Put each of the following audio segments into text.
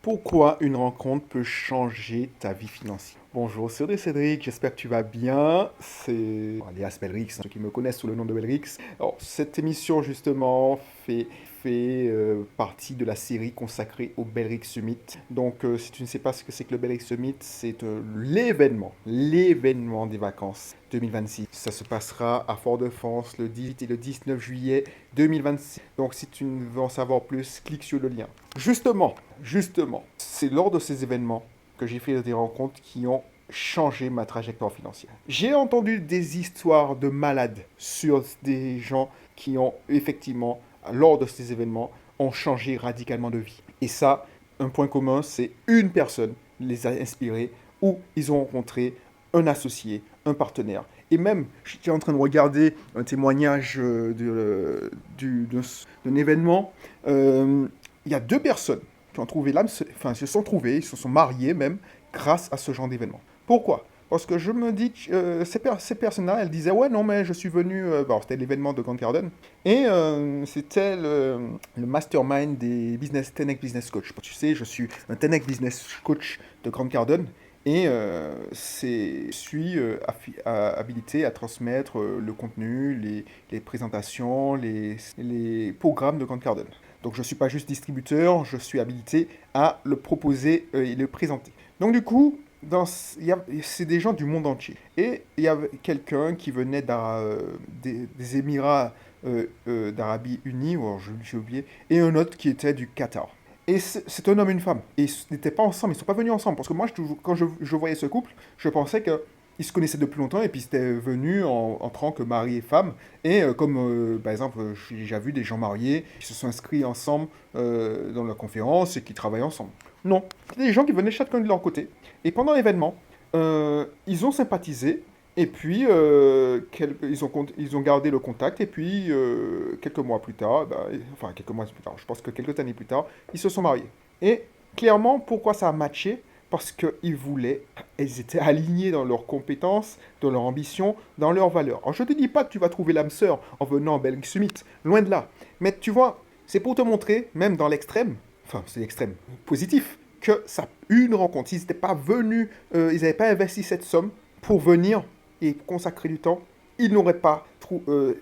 Pourquoi une rencontre peut changer ta vie financière? Bonjour, c'est Cédric, j'espère que tu vas bien. C'est alias Belrix, ceux qui me connaissent sous le nom de Belrix. Alors, cette émission, justement, fait partie de la série consacrée au Belrix Summit. Donc, si tu ne sais pas ce que c'est que le Belrix Summit, c'est l'événement des vacances 2026. Ça se passera à Fort-de-France le 18 et le 19 juillet 2026. Donc, si tu veux en savoir plus, clique sur le lien. Justement, c'est lors de ces événements que j'ai fait des rencontres qui ont changé ma trajectoire financière. J'ai entendu des histoires de malades sur des gens qui ont effectivement, lors de ces événements, ont changé radicalement de vie. Et ça, un point commun, c'est une personne les a inspirés ou ils ont rencontré un associé, un partenaire. Et même, j'étais en train de regarder un témoignage d'un événement. Il y a deux personnes qui ont trouvé l'âme, enfin, se sont trouvés, ils se sont mariés même, grâce à ce genre d'événement. Pourquoi? Parce que je me dis, ces personnes-là, elles disaient, ouais, non, mais je suis venu, bon, c'était l'événement de Grant Cardone, et c'était le mastermind des 10x Business Coach. Tu sais, je suis un 10x Business Coach de Grant Cardone, et je suis habilité à transmettre le contenu, les présentations, les programmes de Grant Cardone. Donc je ne suis pas juste distributeur, je suis habilité à le proposer et le présenter. Donc du coup, c'est des gens du monde entier. Et il y avait quelqu'un qui venait des Émirats d'Arabie Unie, ou alors j'ai oublié, et un autre qui était du Qatar. Et c'est un homme et une femme. Et ils n'étaient pas ensemble, ils ne sont pas venus ensemble. Parce que moi, quand je voyais ce couple, je pensais qu'ils se connaissaient depuis longtemps et puis ils étaient venus en tant que mari et femme. Et par exemple, j'ai déjà vu des gens mariés qui se sont inscrits ensemble dans la conférence et qui travaillent ensemble. Non, c'était des gens qui venaient chacun de leur côté. Et pendant l'événement, ils ont sympathisé. Et puis, ils ont gardé le contact. Et puis, quelques mois plus tard, enfin, quelques mois plus tard, je pense que quelques années plus tard, ils se sont mariés. Et clairement, pourquoi ça a matché? Parce qu'ils voulaient, ils étaient alignés dans leurs compétences, dans leur ambition, dans leurs valeurs. Alors, je ne te dis pas que tu vas trouver l'âme sœur en venant en Belgique Summit, loin de là. Mais tu vois, c'est pour te montrer, même dans l'extrême, enfin, c'est l'extrême positif, que ça, une rencontre, s'ils n'étaient pas venus, ils n'avaient pas investi cette somme pour venir et consacrer du temps, ils n'auraient pas trouvé,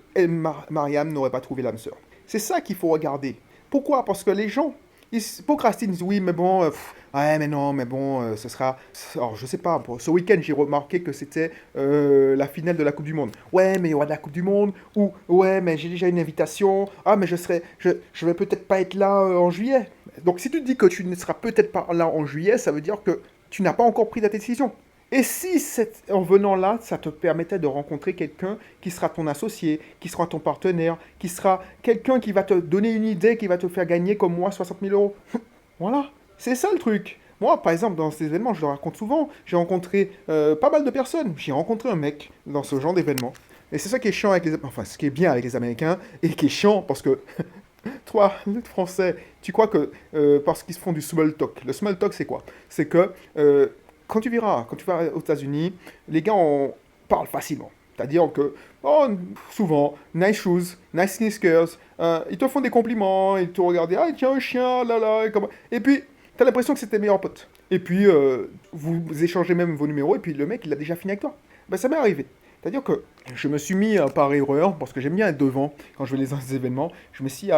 Mariam n'aurait pas trouvé l'âme sœur. C'est ça qu'il faut regarder. Pourquoi? Parce que les gens, ils procrastinent, ils disent oui, mais bon, ouais, mais non, mais bon, ce sera. Alors, je sais pas, ce week-end, j'ai remarqué que c'était la finale de la Coupe du Monde. Ouais, mais il y aura de la Coupe du Monde, ou ouais, mais j'ai déjà une invitation, ah, mais je vais peut-être pas être là en juillet. Donc, si tu te dis que tu ne seras peut-être pas là en juillet, ça veut dire que tu n'as pas encore pris ta décision. Et si en venant là, ça te permettait de rencontrer quelqu'un qui sera ton associé, qui sera ton partenaire, qui sera quelqu'un qui va te donner une idée, qui va te faire gagner comme moi 60 000 euros. Voilà, c'est ça le truc. Moi, par exemple, dans ces événements, je le raconte souvent, j'ai rencontré pas mal de personnes. J'ai rencontré un mec dans ce genre d'événement. Et c'est ça qui est chiant avec Enfin, ce qui est bien avec les Américains, et qui est chiant parce que toi, le français, tu crois que parce qu'ils se font du small talk. Le small talk, c'est quoi? C'est que quand tu vas aux États-Unis, les gars parlent facilement. C'est-à-dire que, oh, souvent, nice shoes, nice sneakers, ils te font des compliments, ils te regardent, ah, tiens, un chien, là, là, et puis, t'as l'impression que c'est tes meilleurs potes. Et puis, vous échangez même vos numéros, et puis le mec, il a déjà fini avec toi. Ben, ça m'est arrivé. C'est-à-dire que je me suis mis par erreur, parce que j'aime bien être devant quand je vais dans les événements, je me suis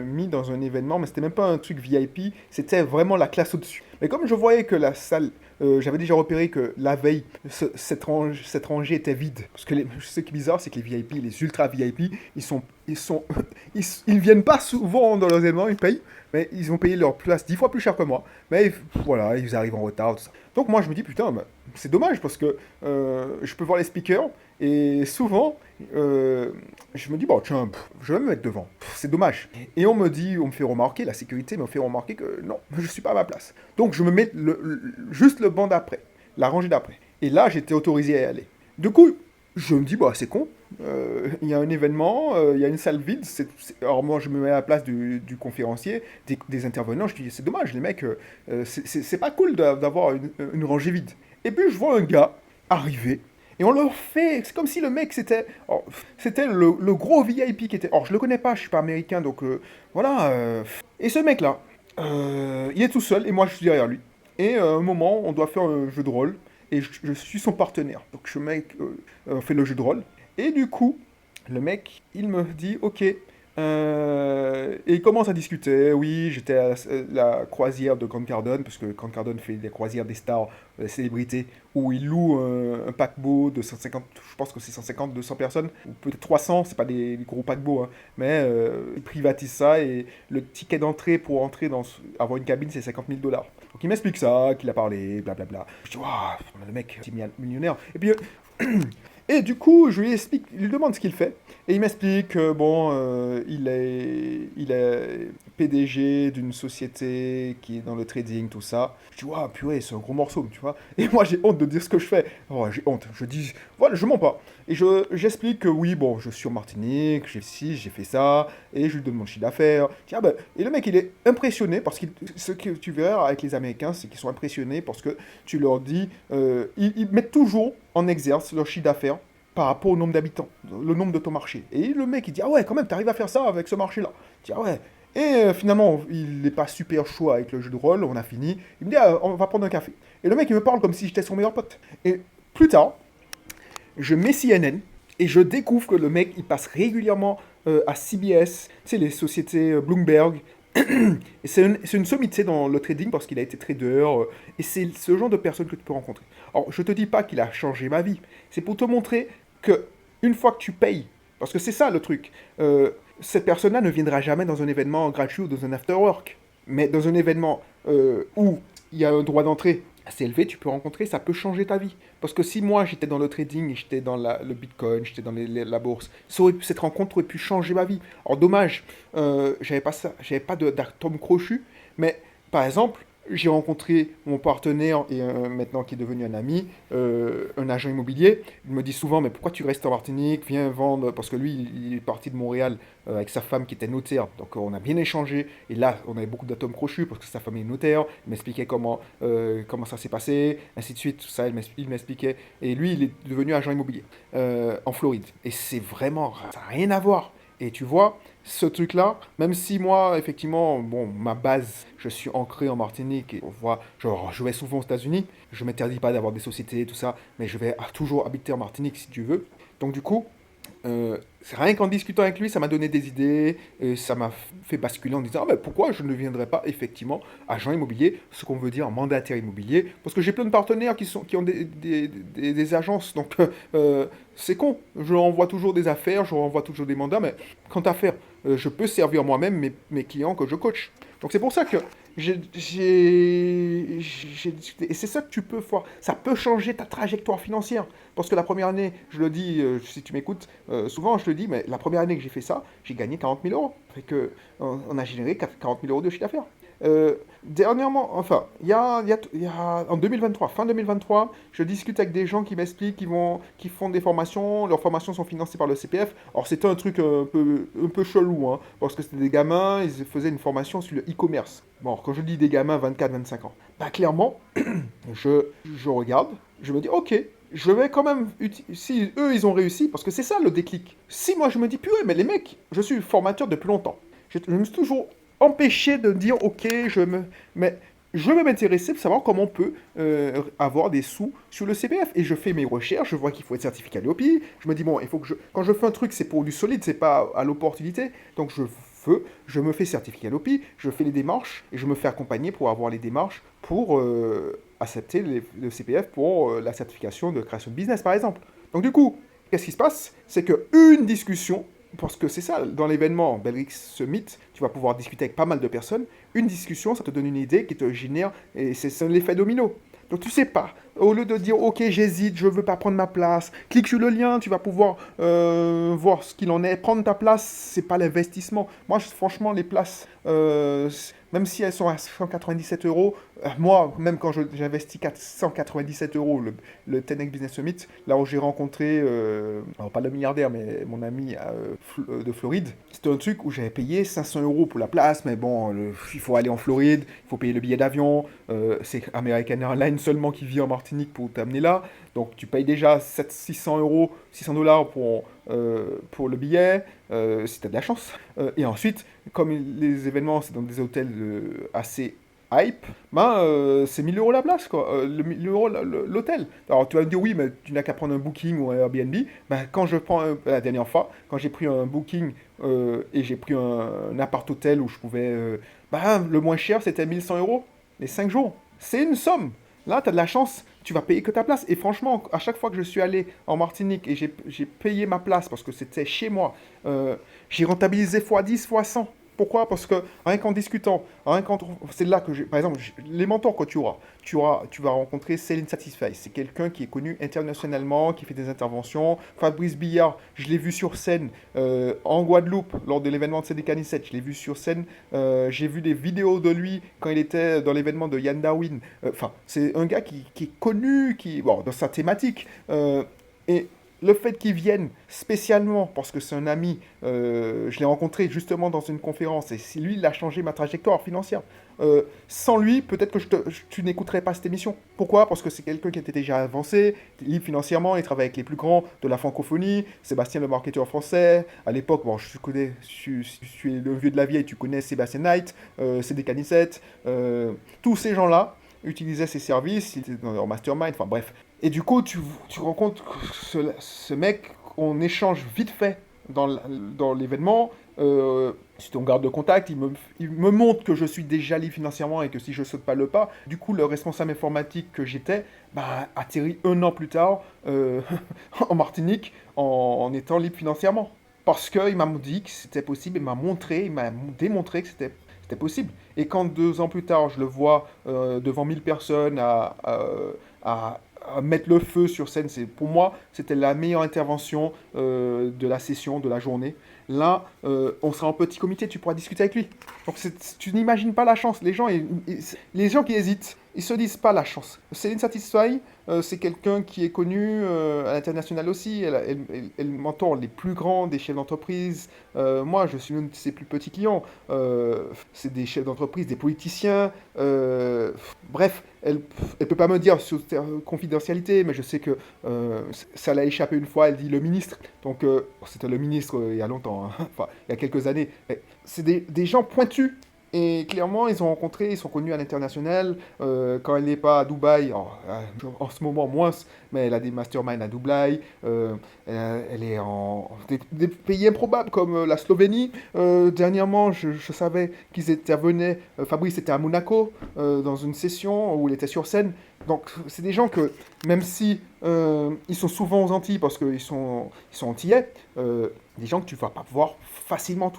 mis dans un événement, mais c'était même pas un truc VIP, c'était vraiment la classe au-dessus. Mais comme je voyais que la salle, j'avais déjà repéré que la veille, cette rangée était vide. Parce que ce qui est bizarre, c'est que les VIP, les ultra VIP, ils viennent pas souvent dans leurs événements, ils payent, mais ils ont payé leur place 10 fois plus cher que moi. Mais voilà, ils arrivent en retard, tout ça. Donc moi, je me dis, putain, bah, c'est dommage parce que je peux voir les speakers et souvent, je me dis, bon, tiens, je vais me mettre devant. C'est dommage. Et on me fait remarquer, la sécurité me fait remarquer que non, je suis pas à ma place. Donc je me mets juste le banc d'après, la rangée d'après. Et là, j'étais autorisé à y aller. Du coup, je me dis, bah, c'est con. Il y a un événement, il y a une salle vide. Alors moi, je me mets à la place du conférencier, des intervenants. Je dis, c'est dommage, les mecs, c'est pas cool d'avoir une rangée vide. Et puis, je vois un gars arriver. Et on leur fait. C'est comme si le mec, c'était le gros VIP qui était. Or, je le connais pas, je suis pas américain, donc voilà. Et ce mec-là, Il est tout seul et moi je suis derrière lui. Et à un moment, on doit faire un jeu de rôle et je suis son partenaire. Donc on fait le jeu de rôle. Et du coup, le mec, il me dit, ok. Et il commence à discuter. Oui, j'étais à la croisière de Grant Cardone, parce que Grant Cardone fait des croisières des stars, des célébrités, où il loue un paquebot de 150, je pense que c'est 150, 200 personnes, ou peut-être 300, c'est pas des gros paquebots, hein, mais il privatise ça et le ticket d'entrée pour entrer avoir une cabine, c'est 50 000 $. Donc il m'explique ça, qu'il a parlé, blablabla. Je dis, waouh, le mec, c'est millionnaire. Et puis, et du coup, je lui explique, il lui demande ce qu'il fait. Et il m'explique que, bon, il est PDG d'une société qui est dans le trading, tout ça. Je dis, waouh, purée, c'est un gros morceau, tu vois. Et moi, j'ai honte de dire ce que je fais. Oh, j'ai honte. Je dis, voilà, je mens pas. Et j'explique que oui, bon, je suis en Martinique, j'ai ci, j'ai fait ça, et je lui donne mon chiffre d'affaires. Tiens, ben, et le mec, il est impressionné parce que ce que tu verras avec les Américains, c'est qu'ils sont impressionnés parce que tu leur dis, ils mettent toujours en exergue leur chiffre d'affaires par rapport au nombre d'habitants, le nombre de ton marché. Et le mec, il dit, ah ouais, quand même, t'arrives à faire ça avec ce marché-là. Je dis, ah ouais. Et finalement, il n'est pas super chaud avec le jeu de rôle, on a fini. Il me dit, ah, on va prendre un café. Et le mec, il me parle comme si j'étais son meilleur pote. Et plus tard, je mets CNN et je découvre que le mec, il passe régulièrement à CBS, tu sais, les sociétés Bloomberg. Et c'est une sommité dans le trading parce qu'il a été trader. Et c'est ce genre de personne que tu peux rencontrer. Alors, je te dis pas qu'il a changé ma vie. C'est pour te montrer que une fois que tu payes, parce que c'est ça le truc, cette personne-là ne viendra jamais dans un événement gratuit ou dans un after work. Mais dans un événement où il y a un droit d'entrée assez élevé, tu peux rencontrer, ça peut changer ta vie. Parce que si moi j'étais dans le trading, j'étais dans le bitcoin, j'étais dans la bourse, cette rencontre aurait pu changer ma vie. Alors dommage, j'avais pas ça, j'avais pas d'atome crochu, mais par exemple, j'ai rencontré mon partenaire et maintenant qui est devenu un ami, un agent immobilier. Il me dit souvent, mais pourquoi tu restes en Martinique? Viens vendre. Parce que lui, il est parti de Montréal avec sa femme qui était notaire. Donc on a bien échangé. Et là, on avait beaucoup d'atomes crochus parce que sa femme est notaire. Il m'expliquait comment ça s'est passé, ainsi de suite. Tout ça, il m'expliquait. Et lui, il est devenu agent immobilier en Floride. Et c'est vraiment, ça n'a rien à voir. Et tu vois, ce truc-là, même si moi, effectivement, bon, ma base, je suis ancré en Martinique et on voit, genre, je vais souvent aux États-Unis, je m'interdis pas d'avoir des sociétés et tout ça, mais je vais toujours habiter en Martinique si tu veux. Donc, du coup, c'est rien qu'en discutant avec lui, ça m'a donné des idées, et ça m'a fait basculer en disant ah ben pourquoi je ne deviendrais pas effectivement agent immobilier, ce qu'on veut dire mandataire immobilier, parce que j'ai plein de partenaires qui ont des agences, donc c'est con, je leur envoie toujours des affaires, je leur envoie toujours des mandats, mais quant à faire, je peux servir moi-même mes clients que je coach. Donc c'est pour ça que j'ai discuté. Et c'est ça que tu peux voir. Ça peut changer ta trajectoire financière. Parce que la première année, je le dis, si tu m'écoutes, souvent je le dis, mais la première année que j'ai fait ça, j'ai gagné 40 000 euros. Fait que, on a généré 40 000 euros de chiffre d'affaires. Dernièrement, enfin, en 2023, fin 2023, je discute avec des gens qui m'expliquent, qui font des formations, leurs formations sont financées par le CPF. Alors c'était un truc un peu chelou, hein, parce que c'était des gamins, ils faisaient une formation sur le e-commerce. Bon, quand je dis des gamins, 24-25 ans, bah clairement, je regarde, je me dis, ok, je vais quand même, si eux ils ont réussi, parce que c'est ça le déclic. Si moi je me dis, purée, mais les mecs, je suis formateur depuis longtemps. Je me suis toujours empêché de dire, ok, mais je vais m'intéresser pour savoir comment on peut avoir des sous sur le CPF. Et je fais mes recherches, je vois qu'il faut être certificat Léopi. Je me dis, bon, il faut que quand je fais un truc, c'est pour du solide, c'est pas à l'opportunité. Donc je me fais certificat Léopi, je fais les démarches et je me fais accompagner pour avoir les démarches pour accepter le CPF pour la certification de création de business, par exemple. Donc du coup, qu'est-ce qui se passe? C'est qu'une discussion, parce que c'est ça, dans l'événement Belrix Summit, tu vas pouvoir discuter avec pas mal de personnes. Une discussion, ça te donne une idée qui te génère, et c'est l'effet domino. Donc tu sais pas, au lieu de dire ok j'hésite, je veux pas prendre ma place, clique sur le lien, tu vas pouvoir voir ce qu'il en est. Prendre ta place, c'est pas l'investissement. Moi franchement les places, même si elles sont à 197 euros, moi même quand j'investis 497 euros le 10X Business Summit, là où j'ai rencontré, alors pas le milliardaire mais mon ami de Floride, c'était un truc où j'avais payé 500 euros pour la place, mais bon, il faut aller en Floride, il faut payer le billet d'avion, c'est American Airlines seulement qui vit en Martinique pour t'amener là, donc tu payes déjà 600 euros $600 pour le billet, si tu as de la chance. Et ensuite, comme les événements, c'est dans des hôtels assez hype, ben, c'est 1 000 € la place, quoi. 1 000 € l'hôtel. Alors tu vas me dire, oui, mais tu n'as qu'à prendre un Booking ou un Airbnb. Ben, quand je prends, la dernière fois, quand j'ai pris un Booking et j'ai pris un appart-hôtel où je pouvais. Ben, le moins cher, c'était 1 100 € les 5 jours. C'est une somme. Là, tu as de la chance, tu vas payer que ta place. Et franchement, à chaque fois que je suis allé en Martinique et j'ai payé ma place parce que c'était chez moi, j'ai rentabilisé fois 10 fois 100. Pourquoi? Parce que rien qu'en discutant, c'est là que j'ai, par exemple, les mentors que tu vas rencontrer Céline Satisfait. C'est quelqu'un qui est connu internationalement, qui fait des interventions. Fabrice Billard, je l'ai vu sur scène en Guadeloupe lors de l'événement de CDK 17. Je l'ai vu sur scène. J'ai vu des vidéos de lui quand il était dans l'événement de Yann Darwin. Enfin, c'est un gars qui est connu, bon, dans sa thématique. Et le fait qu'il vienne spécialement, parce que c'est un ami, je l'ai rencontré justement dans une conférence, et c'est lui, il a changé ma trajectoire financière. Sans lui, peut-être que tu n'écouterais pas cette émission. Pourquoi? Parce que c'est quelqu'un qui était déjà avancé, libre financièrement, il travaille avec les plus grands de la francophonie, Sébastien le marketeur français. À l'époque, bon, je suis le vieux de la vieille, tu connais Sébastien Knight, CDK 17, tous ces gens-là utilisaient ses services, ils étaient dans leur mastermind, enfin bref. Et du coup, tu rencontres ce mec, on échange vite fait dans l'événement. Si on garde le contact, il me montre que je suis déjà libre financièrement et que si je saute pas le pas, du coup, le responsable informatique que j'étais bah, atterrit 1 an plus tard en Martinique en étant libre financièrement. Parce qu'il m'a dit que c'était possible, il m'a démontré que c'était possible. Et quand 2 ans plus tard, je le vois devant 1 000 personnes à mettre le feu sur scène, pour moi, c'était la meilleure intervention de la session, de la journée. Là, on sera en petit comité, tu pourras discuter avec lui. Donc tu n'imagines pas la chance. Les gens qui hésitent, ils se disent pas la chance. Céline Satisfait, c'est quelqu'un qui est connu à l'international aussi. Elle mentor les plus grands des chefs d'entreprise. Moi, je suis l'un de ses plus petits clients. C'est des chefs d'entreprise, des politiciens. Bref, elle peut pas me dire sur confidentialité, mais je sais que ça l'a échappé une fois. Elle dit le ministre. Donc, c'était le ministre il y a longtemps, hein. Enfin, il y a quelques années. C'est des gens pointus. Et clairement, ils sont connus à l'international. Quand elle n'est pas à Dubaï, en ce moment moins, mais elle a des masterminds à Dubaï. Elle est en des pays improbables comme la Slovénie. Dernièrement, je savais qu'ils intervenaient. Fabrice était à Monaco dans une session où il était sur scène. Donc, c'est des gens que, même si ils sont souvent aux Antilles parce qu'ils sont antillais, des gens que tu ne vas pas voir facilement.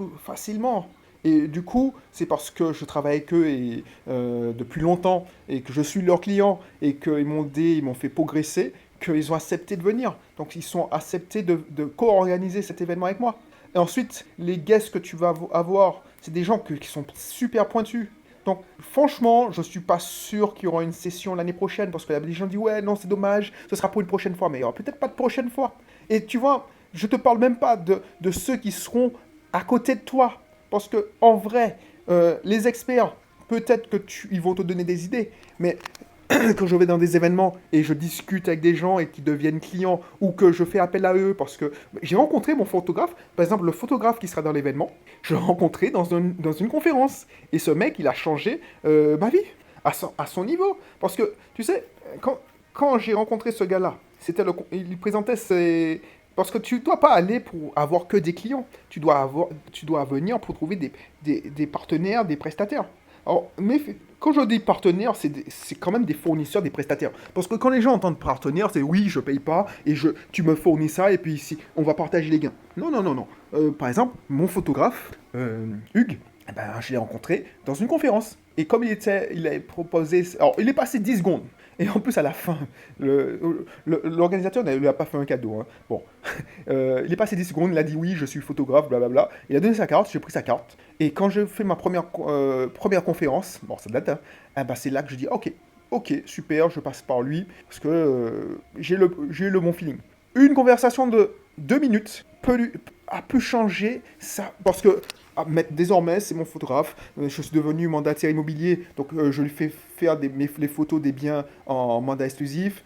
Et du coup, c'est parce que je travaille avec eux depuis longtemps et que je suis leur client et qu'ils m'ont aidé, ils m'ont fait progresser, qu'ils ont accepté de venir. Donc, ils sont acceptés de co-organiser cet événement avec moi. Et ensuite, les guests que tu vas avoir, c'est des gens qui sont super pointus. Donc, franchement, je ne suis pas sûr qu'il y aura une session l'année prochaine parce que des gens disent ouais, non, c'est dommage, ce sera pour une prochaine fois, mais il n'y aura peut-être pas de prochaine fois. Et tu vois, je ne te parle même pas de ceux qui seront à côté de toi. Parce que en vrai, les experts, peut-être ils vont te donner des idées, mais quand je vais dans des événements et je discute avec des gens et qui deviennent clients ou que je fais appel à eux parce que j'ai rencontré mon photographe, par exemple le photographe qui sera dans l'événement, je l'ai rencontré dans une conférence et ce mec il a changé ma vie à son niveau parce que tu sais quand j'ai rencontré ce gars-là, il présentait ses. Parce que tu ne dois pas aller pour avoir que des clients. Tu dois venir pour trouver des partenaires, des prestataires. Alors, mais quand je dis partenaires, c'est quand même des fournisseurs, des prestataires. Parce que quand les gens entendent partenaire, c'est oui, je paye pas, et tu me fournis ça, et puis ici, on va partager les gains. Non, non, non, non. Par exemple, mon photographe, Hugues, eh ben, je l'ai rencontré dans une conférence. Et comme il avait proposé. Alors, il est passé 10 secondes. Et en plus, à la fin, l'organisateur ne lui a pas fait un cadeau, hein. Bon, il est passé 10 secondes, il a dit oui, je suis photographe, blablabla. Il a donné sa carte, j'ai pris sa carte. Et quand je fais ma première conférence, bon, ça date, hein, eh ben, c'est là que je dis ok, super, je passe par lui, parce que j'ai eu le bon feeling. Une conversation de 2 minutes a pu changer ça, parce que désormais, c'est mon photographe. Je suis devenu mandataire immobilier, donc je lui fais faire les photos des biens en mandat exclusif.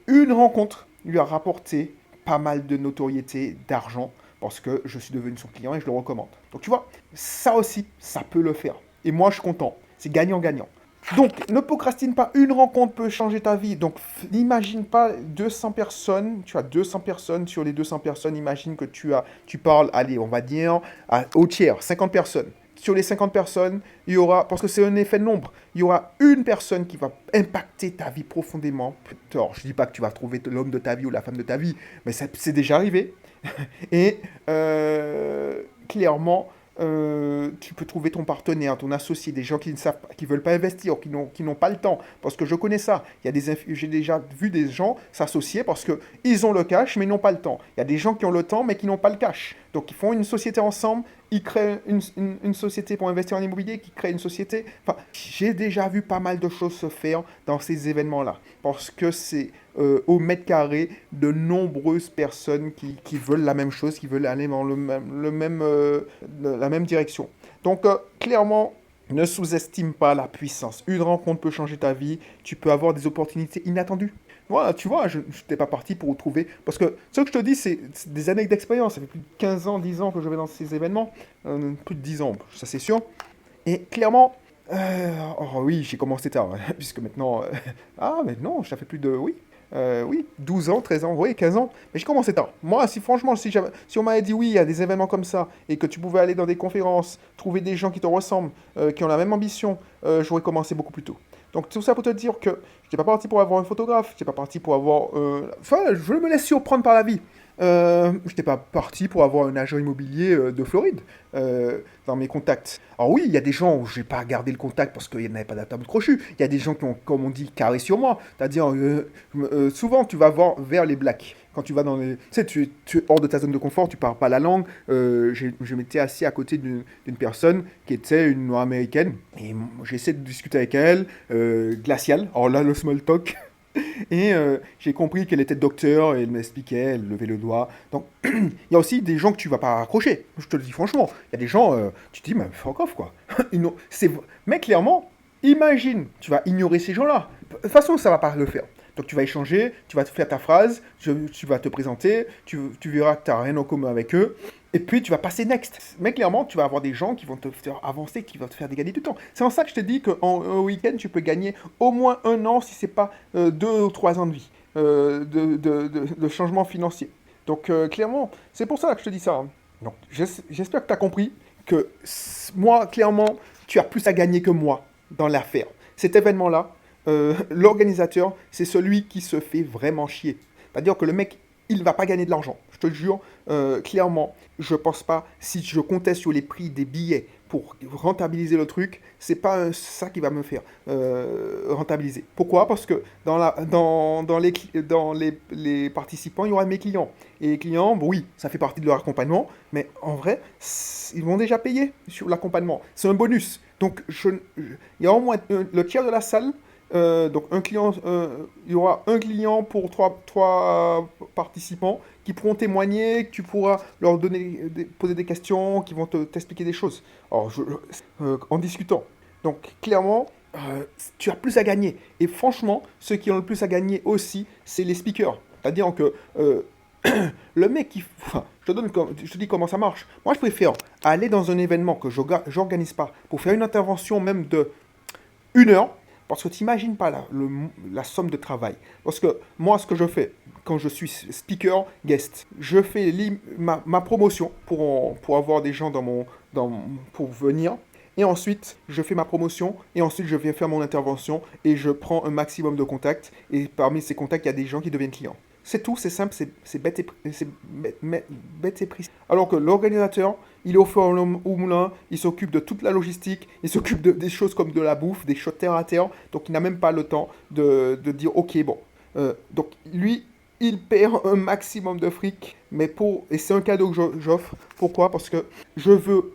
Une rencontre lui a rapporté pas mal de notoriété, d'argent, parce que je suis devenu son client et je le recommande. Donc tu vois, ça aussi, ça peut le faire. Et moi, je suis content. C'est gagnant-gagnant. Donc, ne procrastine pas, une rencontre peut changer ta vie. Donc, n'imagine pas 200 personnes, tu as 200 personnes, sur les 200 personnes, imagine que tu parles, allez, on va dire, au tiers, 50 personnes. Sur les 50 personnes, il y aura, parce que c'est un effet de nombre, il y aura une personne qui va impacter ta vie profondément. Alors, je ne dis pas que tu vas trouver l'homme de ta vie ou la femme de ta vie, mais c'est déjà arrivé. Et clairement, tu peux trouver ton partenaire, ton associé, des gens qui ne savent pas, qui veulent pas investir, qui n'ont pas le temps. Parce que je connais ça. J'ai déjà vu des gens s'associer parce que ils ont le cash mais ils n'ont pas le temps. Il y a des gens qui ont le temps mais qui n'ont pas le cash. Donc ils font une société ensemble, ils créent une société pour investir en immobilier, qui crée une société. Enfin, j'ai déjà vu pas mal de choses se faire dans ces événements-là. Parce que c'est au mètre carré de nombreuses personnes qui veulent la même chose, qui veulent aller dans la même direction. Donc, clairement, ne sous-estime pas la puissance. Une rencontre peut changer ta vie. Tu peux avoir des opportunités inattendues. Voilà, tu vois, je n'étais pas parti pour trouver. Parce que ce que je te dis, c'est des années d'expérience. Ça fait plus de 15 ans, 10 ans que je vais dans ces événements. Plus de 10 ans, ça c'est sûr. Et clairement, oh oui, j'ai commencé tard, puisque maintenant... ah, mais non, ça fait plus de... Oui, oui, 12 ans, 13 ans, oui, 15 ans. Mais j'ai commencé tard. Moi, si franchement, si on m'avait dit oui, il y a des événements comme ça, et que tu pouvais aller dans des conférences, trouver des gens qui te ressemblent, qui ont la même ambition, j'aurais commencé beaucoup plus tôt. Donc tout ça pour te dire que je n'étais pas parti pour avoir un photographe, je n'étais pas parti pour avoir... Enfin, je me laisse surprendre par la vie. Je n'étais pas parti pour avoir un agent immobilier de Floride dans mes contacts. Alors oui, il y a des gens où je n'ai pas gardé le contact parce qu'il n'y avait pas d'atome crochu. Il y a des gens qui ont, comme on dit, carré sur moi. C'est-à-dire, souvent, tu vas voir vers les blacks. Quand tu vas dans les... Tu sais, tu es hors de ta zone de confort, tu parles pas la langue. Je m'étais assis à côté d'une personne qui était une noire américaine. Et j'ai essayé de discuter avec elle, glacial. Alors là, le small talk... Et j'ai compris qu'elle était docteur, et elle m'expliquait, elle levait le doigt. Donc, il y a aussi des gens que tu vas pas accrocher. Je te le dis franchement. Il y a des gens, tu te dis, mais fuck off, quoi. Mais clairement, imagine, tu vas ignorer ces gens-là. De toute façon, ça va pas le faire. Donc, tu vas échanger, tu vas te faire ta phrase, tu vas te présenter, tu verras que tu n'as rien en commun avec eux. Et puis, tu vas passer next. Mais clairement, tu vas avoir des gens qui vont te faire avancer, qui vont te faire gagner du temps. C'est en ça que je te dis qu'en week-end, tu peux gagner au moins 1 an, si ce n'est pas 2 ou 3 ans de vie, de changement financier. Donc, clairement, c'est pour ça que je te dis ça. Donc, j'espère que tu as compris que moi, clairement, tu as plus à gagner que moi dans l'affaire. Cet événement-là, l'organisateur, c'est celui qui se fait vraiment chier. C'est-à-dire que le mec, il ne va pas gagner de l'argent. Je te jure, clairement, je pense pas, si je comptais sur les prix des billets pour rentabiliser le truc, c'est pas ça qui va me faire rentabiliser. Pourquoi? Parce que dans les participants, il y aura mes clients. Et les clients, bon, oui, ça fait partie de leur accompagnement, mais en vrai, ils vont déjà payer sur l'accompagnement. C'est un bonus. Donc, il y a au moins le tiers de la salle. Donc il y aura un client pour trois participants qui pourront témoigner, que tu pourras leur poser des questions, qui vont t'expliquer des choses. Alors, en discutant. Donc clairement, tu as plus à gagner. Et franchement, ceux qui ont le plus à gagner aussi, c'est les speakers. C'est-à-dire que le mec enfin, je te dis comment ça marche. Moi, je préfère aller dans un événement que j'organise pas pour faire une intervention même de 1 heure. Parce que tu n'imagines pas la somme de travail. Parce que moi, ce que je fais, quand je suis speaker, guest, je fais ma promotion pour avoir des gens pour venir. Et ensuite, je fais ma promotion. Et ensuite, je viens faire mon intervention. Et je prends un maximum de contacts. Et parmi ces contacts, il y a des gens qui deviennent clients. C'est tout, c'est simple, c'est bête et précis. Alors que l'organisateur, il est au four au moulin, il s'occupe de toute la logistique, il s'occupe des choses comme de la bouffe, des choses terre à terre, donc il n'a même pas le temps de dire ok, bon. Donc lui, il perd un maximum de fric, et c'est un cadeau que j'offre. Pourquoi? Parce que je veux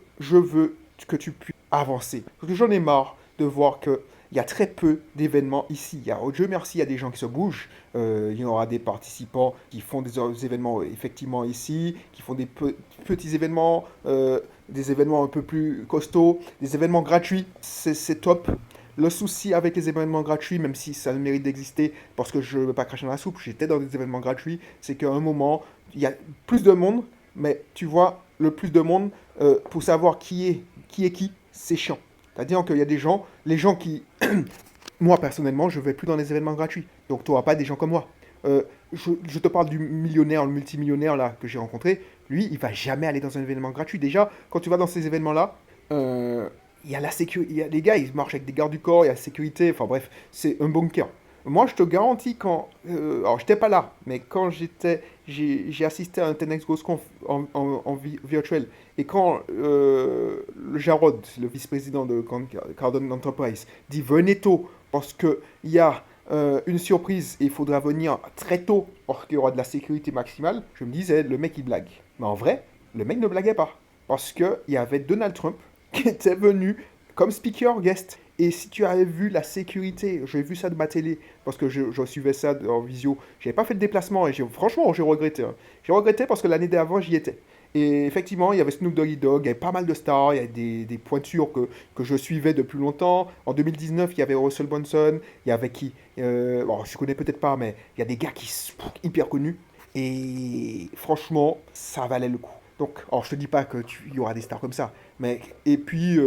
que tu puisses avancer. Parce que j'en ai marre de voir que il y a très peu d'événements ici. Dieu merci, il y a des gens qui se bougent. Il y aura des participants qui font des événements effectivement ici, qui font des petits événements, des événements un peu plus costauds, des événements gratuits. C'est top. Le souci avec les événements gratuits, même si ça a le mérite d'exister, parce que je ne veux pas cracher dans la soupe, j'étais dans des événements gratuits, c'est qu'à un moment, il y a plus de monde, mais tu vois, le plus de monde, pour savoir qui est qui, c'est chiant. C'est-à-dire qu'il y a des gens, les gens qui... Moi, personnellement, je ne vais plus dans les événements gratuits. Donc, tu n'auras pas des gens comme moi. Je te parle du millionnaire, le multimillionnaire là que j'ai rencontré. Lui, il va jamais aller dans un événement gratuit. Déjà, quand tu vas dans ces événements-là, euh, il y a la sécurité. Il y a les gars, ils marchent avec des gardes du corps, il y a la sécurité. Enfin bref, c'est un bunker. Moi, je te garantis quand. Alors, j'étais pas là, mais quand j'ai assisté à un 10X Ghost Conf en virtuel. Et quand le Jarod, le vice-président de Cardone Enterprise, dit venez tôt parce qu'il y a une surprise et il faudra venir très tôt parce qu'il y aura de la sécurité maximale, je me disais, le mec il blague. Mais en vrai, le mec ne blaguait pas. Parce qu'il y avait Donald Trump qui était venu comme speaker guest. Et si tu avais vu la sécurité, j'ai vu ça de ma télé, parce que je suivais ça en visio, j'avais pas fait de déplacement et franchement j'ai regretté. Hein. J'ai regretté parce que l'année d'avant j'y étais. Et effectivement, il y avait Snoop Doggy Dogg, il y avait pas mal de stars, il y avait des pointures que je suivais depuis longtemps. En 2019, il y avait Russell Brunson, il y avait qui bon, je connais peut-être pas, mais il y a des gars qui sont hyper connus. Et franchement, ça valait le coup. Donc, alors je te dis pas il y aura des stars comme ça, mais et puis,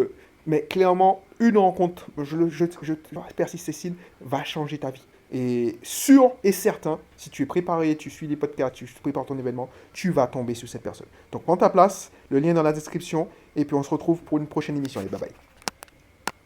mais clairement, une rencontre, je persiste Cécile, va changer ta vie. Et sûr et certain, si tu es préparé, tu suis les podcasts, tu prépares ton événement, tu vas tomber sur cette personne. Donc prends ta place, le lien est dans la description, et puis on se retrouve pour une prochaine émission. Allez, bye bye.